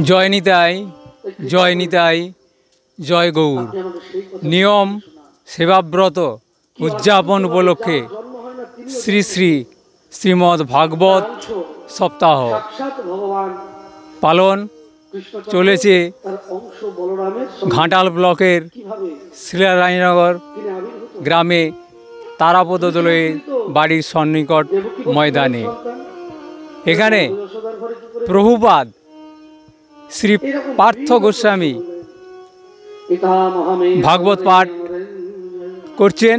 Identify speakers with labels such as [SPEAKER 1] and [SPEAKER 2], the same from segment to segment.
[SPEAKER 1] জয় নিতাই, জয় নিতাই, জয় গৌর। নিয়ম সেবাব্রত উদযাপন উপলক্ষে শ্রী শ্রী শ্রীমদ্ ভাগবত সপ্তাহ পালন চলেছে ঘাটাল ব্লকের শিলারানীনগর গ্রামে তারাপদদোলের বাড়ির সন্নিকট ময়দানে। এখানে প্রভুপাদ শ্রী পার্থ গোস্বামী ভাগবত পাঠ করছেন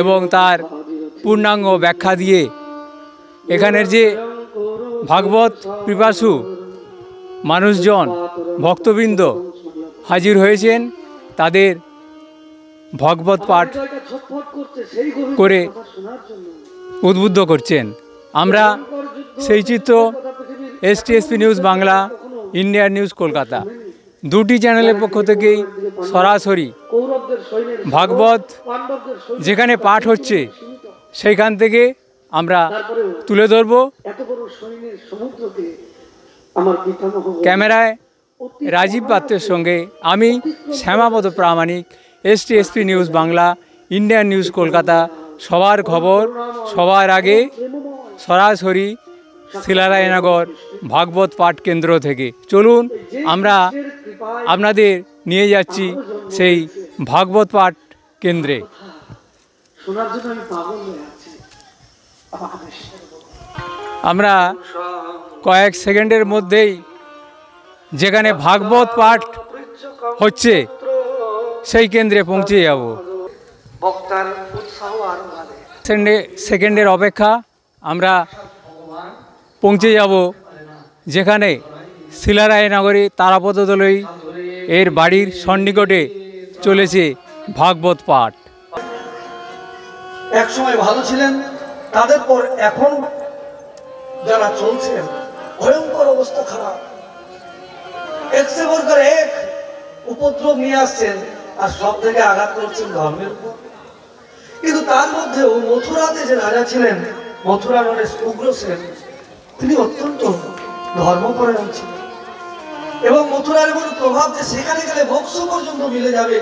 [SPEAKER 1] এবং তার পূর্ণাঙ্গ ব্যাখ্যা দিয়ে এখানের যে ভাগবত পিপাসু মানুষজন ভক্তবৃন্দ হাজির হয়েছেন তাদের ভাগবত পাঠ করে উদ্বুদ্ধ করছেন। আমরা সেই চিত্র STSP news Bangla, Indian news Kolkata দুটি চ্যানেলের পক্ষ থেকেই সরাসরি ভাগবত যেখানে পাঠ হচ্ছে সেইখান থেকে আমরা তুলে ধরব। ক্যামেরায় রাজীব পাত্রের সঙ্গে আমি শ্যামাপদ প্রামাণিক, STSP news Bangla, Indian news Kolkata. সবার খবর সবার আগে সরাসরি শিলারানীনগর ভাগবত পাঠ কেন্দ্র থেকে। চলুন আমরা আপনাদের নিয়ে যাচ্ছি সেই ভাগবত পাঠ কেন্দ্রে। আমরা কয়েক সেকেন্ডের মধ্যেই যেখানে ভাগবত পাঠ হচ্ছে সেই কেন্দ্রে পৌঁছে যাব। সেকেন্ডের অপেক্ষা আমরা পৌঁছে যাব যেখানে শিলারানীনগরে তারাপদদোলই এর বাড়ির সন্নিকটে চলেছে ভাগবত পাঠ।
[SPEAKER 2] এক সময় ভালো ছিলেন, তাদের পর এখন যারা চলছেন ভয়ঙ্কর অবস্থা খারাপ, একসে করে এক উপদ্রব নিয়ে আসছেন আর সব থেকে আঘাত করছেন ধর্মের উপর। কিন্তু তার মধ্যেও মথুরাতে যে রাজা ছিলেন, মথুরা নরেশ উগ্রসেন, তিনি অত্যন্ত ধর্মপরায়ণ ছিলেন এবং মথুরার এমন প্রভাব যে সেখানে গেলে মোক্ষ পর্যন্ত মিলে যাবে।